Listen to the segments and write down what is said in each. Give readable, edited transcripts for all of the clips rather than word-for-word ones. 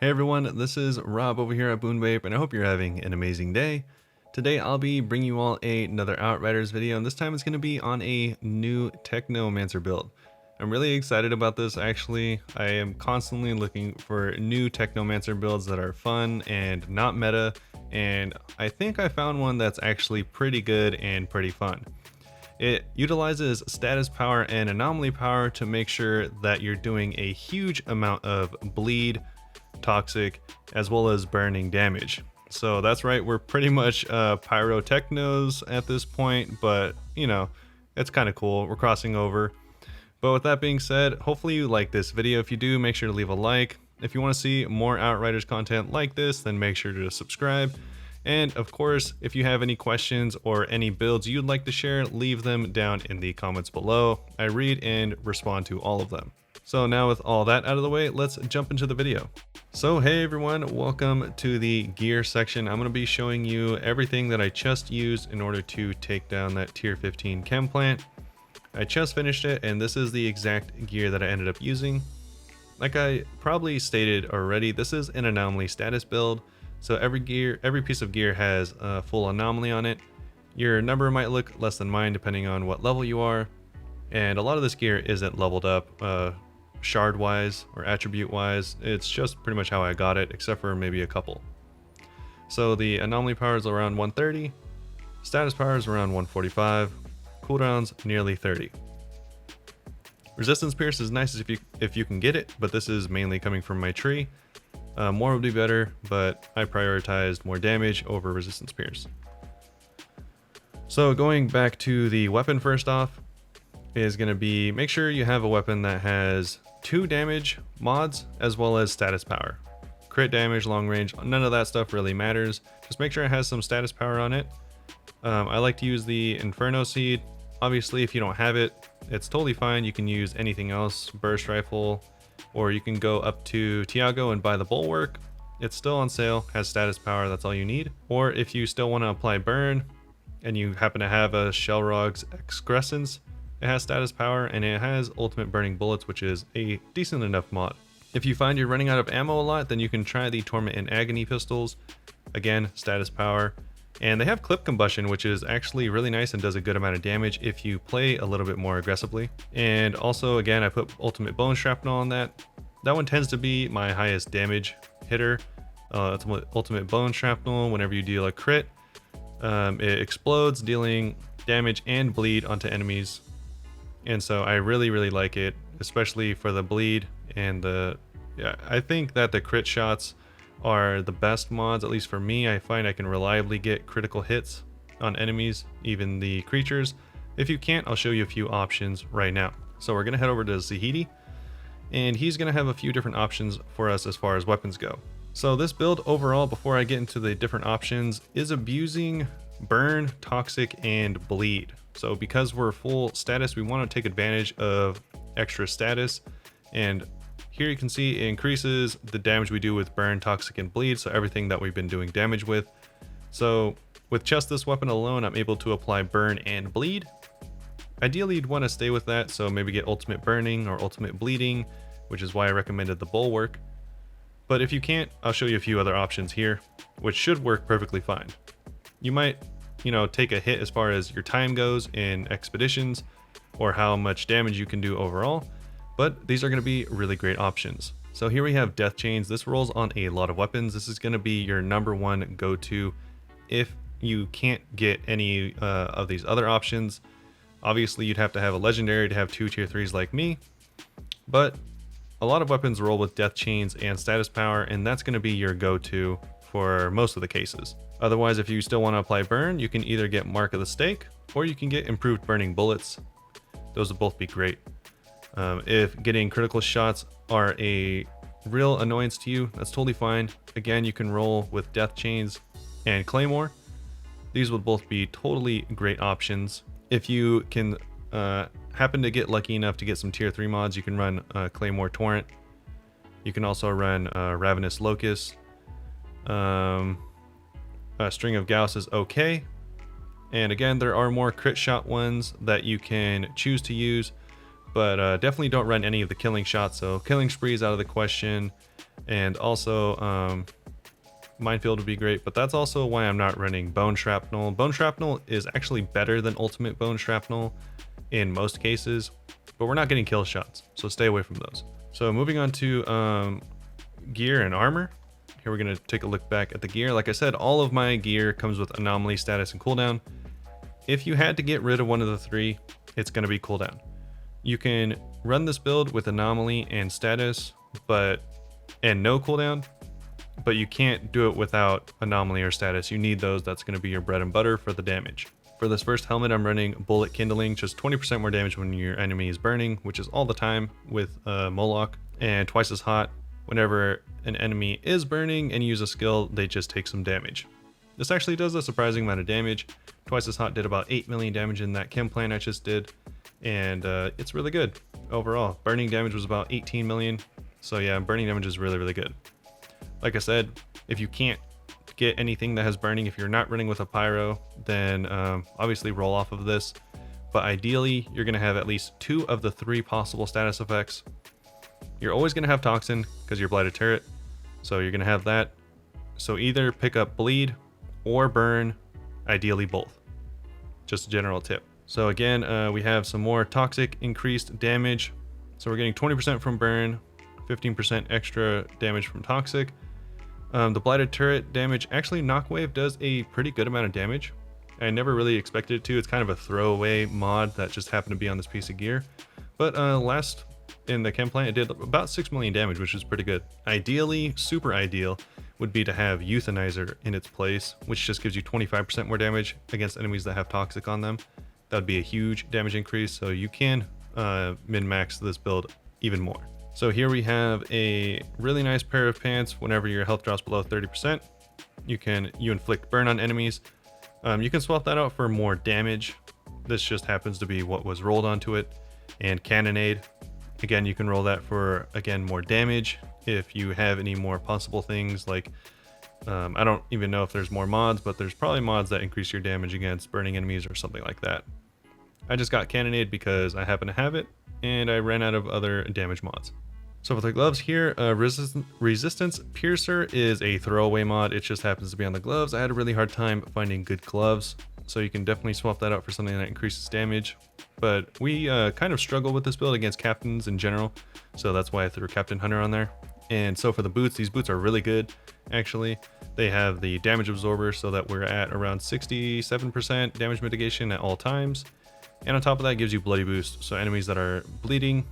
Hey everyone, this is Rob over here at BuneBape, and I hope you're having an amazing day. Today I'll be bringing you all another Outriders video, and this time it's going to be on a new Technomancer build. I'm really excited about this actually. I am constantly looking for new Technomancer builds that are fun and not meta, and I think I found one that's actually pretty good and pretty fun. It utilizes status power and anomaly power to make sure that you're doing a huge amount of bleed, toxic, as well as burning damage. So that's right, we're pretty much PyroTechnos at this point, but you know, it's kind of cool. We're crossing over. But with that being said, hopefully you like this video. If you do, make sure to leave a like. If you want to see more Outriders content like this, then make sure to subscribe. And of course, if you have any questions or any builds you'd like to share, leave them down in the comments below. I read and respond to all of them. So now with all that out of the way, let's jump into the video. So hey everyone, welcome to the gear section. I'm going to be showing you everything that I just used in order to take down that tier 15 chem plant. I just finished it, and this is the exact gear that I ended up using. Like I probably stated already, this is an anomaly status build. So every piece of gear has a full anomaly on it. Your number might look less than mine depending on what level you are. And a lot of this gear isn't leveled up shard wise or attribute wise. It's just pretty much how I got it, except for maybe a couple. So the anomaly power is around 130. Status power is around 145. Cooldowns nearly 30. Resistance pierce is nice if you can get it, but this is mainly coming from my tree. More would be better, but I prioritized more damage over resistance pierce. So going back to the weapon first off is going to be, make sure you have a weapon that has 2 damage mods as well as status power. Crit damage, long range, none of that stuff really matters. Just make sure it has some status power on it. I like to use the Inferno Seed. Obviously, if you don't have it, it's totally fine. You can use anything else, burst rifle, or you can go up to Tiago and buy the Bulwark. It's still on sale, has status power, that's all you need. Or if you still want to apply burn and you happen to have a Shellrog's Excrescence, it has status power and it has ultimate burning bullets, which is a decent enough mod. If you find you're running out of ammo a lot, then you can try the Torment and Agony pistols. Again, status power. And they have clip combustion, which is actually really nice and does a good amount of damage if you play a little bit more aggressively. And also, again, I put ultimate bone shrapnel on that. That one tends to be my highest damage hitter. Ultimate bone shrapnel, whenever you deal a crit, it explodes, dealing damage and bleed onto enemies. And so I really like it, especially for the bleed and I think that the crit shots are the best mods, at least for me. I find I can reliably get critical hits on enemies, even the creatures. If you can't, I'll show you a few options right now. So we're gonna head over to Zahidi, and he's gonna have a few different options for us as far as weapons go. So this build overall, before I get into the different options, is abusing burn, toxic, and bleed. So because we're full status, we want to take advantage of extra status, and here you can see it increases the damage we do with burn, toxic, and bleed, so everything that we've been doing damage with. So with just this weapon alone, I'm able to apply burn and bleed. Ideally, you'd want to stay with that, so maybe get ultimate burning or ultimate bleeding, which is why I recommended the Bulwark. But if you can't, I'll show you a few other options here, which should work perfectly fine. You might, take a hit as far as your time goes in expeditions or how much damage you can do overall, but these are going to be really great options. So here we have Death Chains. This rolls on a lot of weapons. This is going to be your #1 go-to if you can't get any of these other options. Obviously, you'd have to have a legendary to have 2 tier 3s like me, but a lot of weapons roll with Death Chains and status power, and that's going to be your go-to for most of the cases. Otherwise, if you still want to apply burn, you can either get Mark of the Stake or you can get improved burning bullets. Those will both be great. If getting critical shots are a real annoyance to you, that's totally fine. Again, you can roll with Death Chains and Claymore. These would both be totally great options. If you can happen to get lucky enough to get some tier 3 mods, you can run Claymore Torrent. You can also run Ravenous Locust. String of Gauss is okay. And again, there are more crit shot ones that you can choose to use, but definitely don't run any of the killing shots. So killing spree is out of the question. And also Minefield would be great, but that's also why I'm not running Bone Shrapnel. Bone Shrapnel is actually better than Ultimate Bone Shrapnel in most cases, but we're not getting kill shots, so stay away from those. So moving on to gear and armor. Here we're going to take a look back at the gear. Like I said, all of my gear comes with Anomaly, status, and cooldown. If you had to get rid of one of the three, it's going to be cooldown. You can run this build with Anomaly and status, and no cooldown, but you can't do it without Anomaly or status. You need those. That's going to be your bread and butter for the damage. For this first helmet, I'm running Bullet Kindling, just 20% more damage when your enemy is burning, which is all the time with Moloch, and twice as hot whenever an enemy is burning and you use a skill, they just take some damage. This actually does a surprising amount of damage. Twice as hot did about 8 million damage in that chem plan I just did, and it's really good overall. Burning damage was about 18 million, so yeah, burning damage is really, really good. Like I said, if you can't get anything that has burning, if you're not running with a pyro, then obviously roll off of this, but ideally you're going to have at least 2 of the 3 possible status effects. You're always going to have toxin because you're blighted turret, so you're going to have that. So either pick up bleed or burn, ideally both. Just a general tip. So again, we have some more toxic increased damage. So we're getting 20% from burn, 15% extra damage from toxic. The blighted turret damage, actually Knockwave does a pretty good amount of damage. I never really expected it to. It's kind of a throwaway mod that just happened to be on this piece of gear. But last in the chem plant, it did about 6 million damage, which is pretty good. Ideally, super ideal, would be to have Euthanizer in its place, which just gives you 25% more damage against enemies that have toxic on them. That would be a huge damage increase, so you can min-max this build even more. So here we have a really nice pair of pants. Whenever your health drops below 30%, you inflict burn on enemies. You can swap that out for more damage. This just happens to be what was rolled onto it. And Cannonade, again, you can roll that for, again, more damage. If you have any more possible things like, I don't even know if there's more mods, but there's probably mods that increase your damage against burning enemies or something like that. I just got Cannonade because I happen to have it, and I ran out of other damage mods. So for the gloves here, Resistance Piercer is a throwaway mod. It just happens to be on the gloves. I had a really hard time finding good gloves, so you can definitely swap that out for something that increases damage. But we kind of struggle with this build against captains in general, so that's why I threw Captain Hunter on there. And so for the boots, these boots are really good, actually. They have the damage absorber so that we're at around 67% damage mitigation at all times. And on top of that, it gives you bloody boost. So enemies that are bleeding,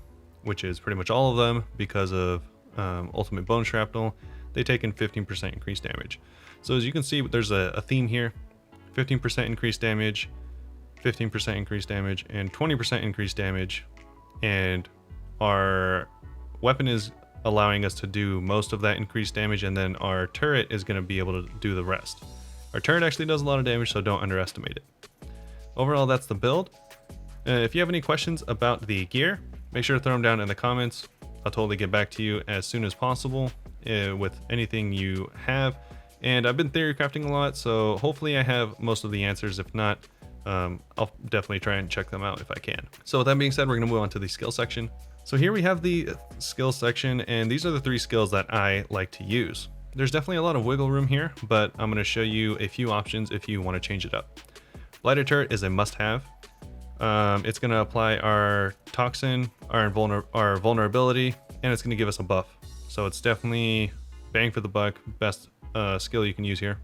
which is pretty much all of them because of Ultimate Bone Shrapnel, they take in 15% increased damage. So as you can see, there's a theme here. 15% increased damage, 15% increased damage, and 20% increased damage. And our weapon is allowing us to do most of that increased damage, and then our turret is going to be able to do the rest. Our turret actually does a lot of damage, so don't underestimate it. Overall, that's the build. If you have any questions about the gear, make sure to throw them down in the comments. I'll totally get back to you as soon as possible with anything you have. And I've been theory crafting a lot, so hopefully I have most of the answers. If not, I'll definitely try and check them out if I can. So with that being said, we're going to move on to the skill section. So here we have the skill section, and these are the 3 skills that I like to use. There's definitely a lot of wiggle room here, but I'm going to show you a few options if you want to change it up. Blighted Turret is a must-have. It's going to apply our Toxin, our vulnerability, and it's going to give us a buff. So it's definitely bang for the buck, best skill you can use here.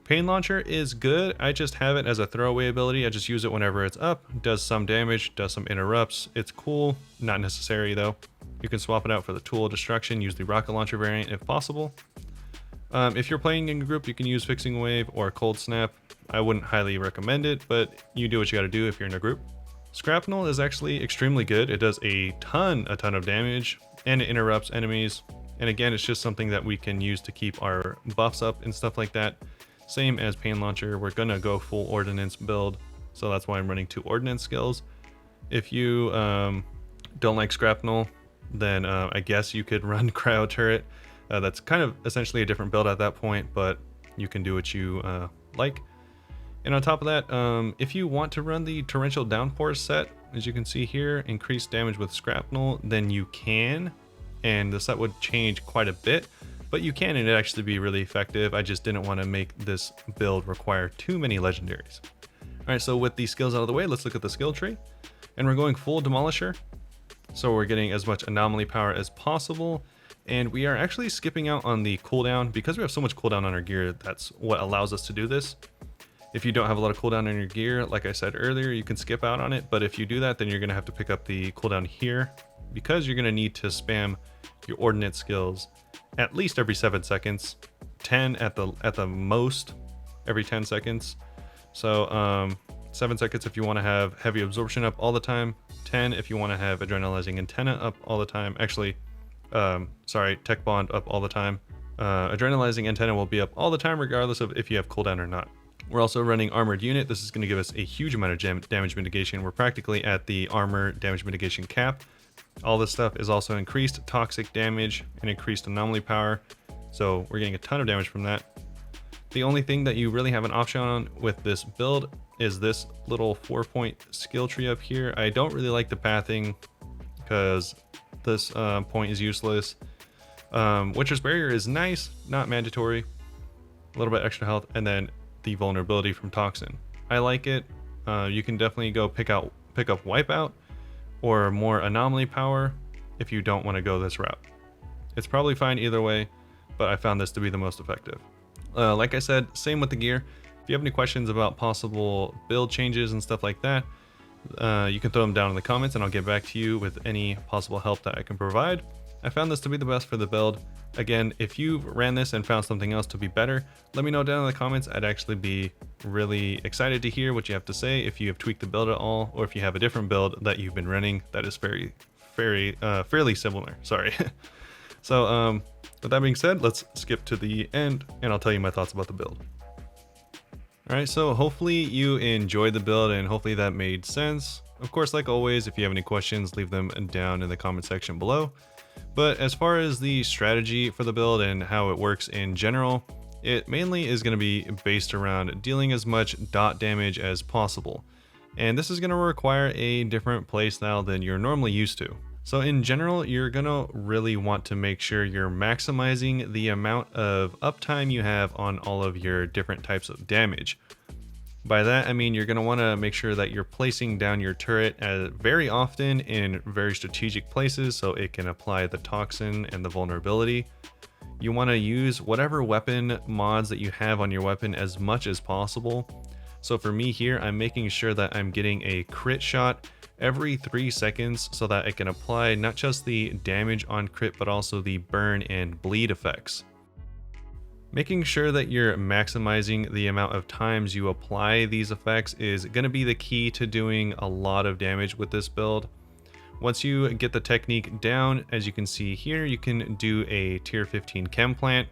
Pain Launcher is good. I just have it as a throwaway ability. I just use it whenever it's up. Does some damage, does some interrupts. It's cool, not necessary though. You can swap it out for the Tool of Destruction, use the Rocket Launcher variant if possible. If you're playing in a group, you can use Fixing Wave or Cold Snap. I wouldn't highly recommend it, but you do what you gotta do if you're in a group. Scrapnel is actually extremely good. It does a ton of damage, and it interrupts enemies. And again, it's just something that we can use to keep our buffs up and stuff like that. Same as Pain Launcher, we're gonna go full Ordnance build, so that's why I'm running 2 Ordnance skills. If you don't like Scrapnel, then I guess you could run Cryo Turret. That's kind of essentially a different build at that point, but you can do what you like. And on top of that, if you want to run the Torrential Downpour set, as you can see here, increased damage with Scrapnel, then you can. and the set would change quite a bit, but you can and it actually be really effective. I just didn't want to make this build require too many legendaries. All right, so with these skills out of the way, let's look at the skill tree, and we're going full Demolisher. So we're getting as much Anomaly power as possible, and we are actually skipping out on the cooldown because we have so much cooldown on our gear. That's what allows us to do this. If you don't have a lot of cooldown on your gear, like I said earlier, you can skip out on it, but if you do that, then you're going to have to pick up the cooldown here because you're going to need to spam your ordnance skills at least every 7 seconds, 10 at the most every 10 seconds. So 7 seconds if you want to have heavy absorption up all the time, 10 if you want to have adrenalizing antenna up all the time. Actually, sorry, tech bond up all the time. Adrenalizing antenna will be up all the time regardless of if you have cooldown or not. We're also running armored unit. This is going to give us a huge amount of damage mitigation. We're practically at the armor damage mitigation cap. All this stuff is also increased toxic damage and increased anomaly power. So we're getting a ton of damage from that. The only thing that you really have an option on with this build is this little 4-point skill tree up here. I don't really like the pathing because this point is useless. Witcher's Barrier is nice, not mandatory. A little bit extra health, and then the vulnerability from Toxin. I like it. You can definitely go pick up Wipeout or more Anomaly power if you don't want to go this route. It's probably fine either way, but I found this to be the most effective. Like I said, same with the gear. If you have any questions about possible build changes and stuff like that, you can throw them down in the comments and I'll get back to you with any possible help that I can provide. I found this to be the best for the build. Again, if you've ran this and found something else to be better, let me know down in the comments. I'd actually be really excited to hear what you have to say if you have tweaked the build at all, or if you have a different build that you've been running that is fairly similar. Sorry. So with that being said, let's skip to the end and I'll tell you my thoughts about the build. All right, so hopefully you enjoyed the build and hopefully that made sense. Of course, like always, if you have any questions, leave them down in the comment section below. But as far as the strategy for the build and how it works in general, it mainly is going to be based around dealing as much dot damage as possible. And this is going to require a different playstyle than you're normally used to. So in general, you're going to really want to make sure you're maximizing the amount of uptime you have on all of your different types of damage. By that, I mean you're going to want to make sure that you're placing down your turret very often in very strategic places so it can apply the toxin and the vulnerability. You want to use whatever weapon mods that you have on your weapon as much as possible. So for me here, I'm making sure that I'm getting a crit shot every 3 seconds so that it can apply not just the damage on crit but also the burn and bleed effects. Making sure that you're maximizing the amount of times you apply these effects is going to be the key to doing a lot of damage with this build. Once you get the technique down, as you can see here, you can do a tier 15 chem plant.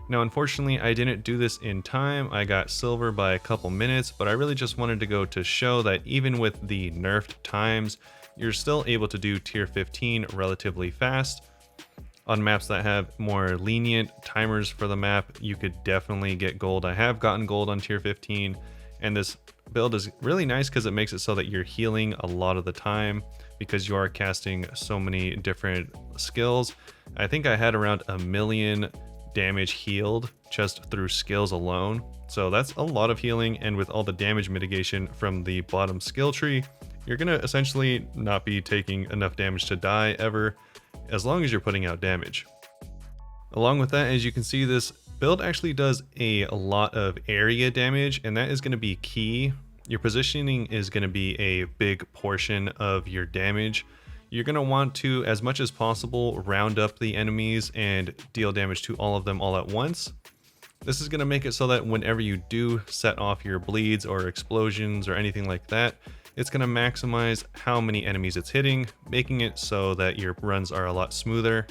Now unfortunately I didn't do this in time. I got silver by a couple minutes, but I really just wanted to go to show that even with the nerfed times, you're still able to do tier 15 relatively fast. On maps that have more lenient timers for the map, you could definitely get gold. I have gotten gold on tier 15, and this build is really nice because it makes it so that you're healing a lot of the time because you are casting so many different skills. I think I had around 1 million damage healed just through skills alone. So that's a lot of healing, and with all the damage mitigation from the bottom skill tree, you're gonna essentially not be taking enough damage to die ever, as long as you're putting out damage. Along with that, as you can see, this build actually does a lot of area damage, and that is going to be key. Your positioning is going to be a big portion of your damage. You're going to want to, as much as possible, round up the enemies and deal damage to all of them all at once. This is going to make it so that whenever you do set off your bleeds or explosions or anything like that, it's going to maximize how many enemies it's hitting, making it so that your runs are a lot smoother.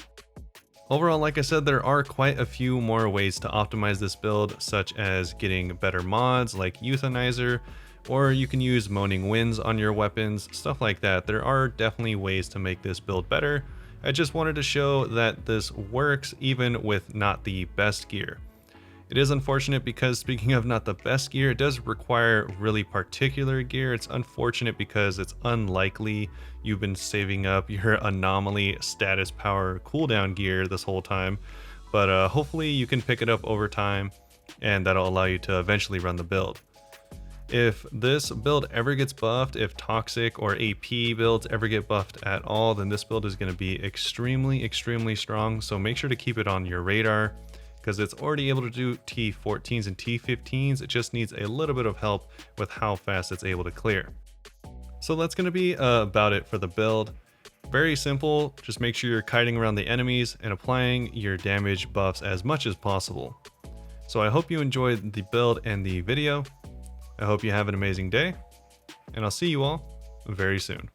Overall, like I said, there are quite a few more ways to optimize this build, such as getting better mods like Euthanizer, or you can use Moaning Winds on your weapons, stuff like that. There are definitely ways to make this build better. I just wanted to show that this works even with not the best gear. It is unfortunate because, speaking of not the best gear, it does require really particular gear. It's unfortunate because it's unlikely you've been saving up your Anomaly status power cooldown gear this whole time, but hopefully you can pick it up over time and that'll allow you to eventually run the build. If this build ever gets buffed, if Toxic or AP builds ever get buffed at all, then this build is going to be extremely strong, so make sure to keep it on your radar, because it's already able to do T14s and T15s, it just needs a little bit of help with how fast it's able to clear. So that's going to be about it for the build. Very simple, just make sure you're kiting around the enemies and applying your damage buffs as much as possible. So I hope you enjoyed the build and the video. I hope you have an amazing day, and I'll see you all very soon.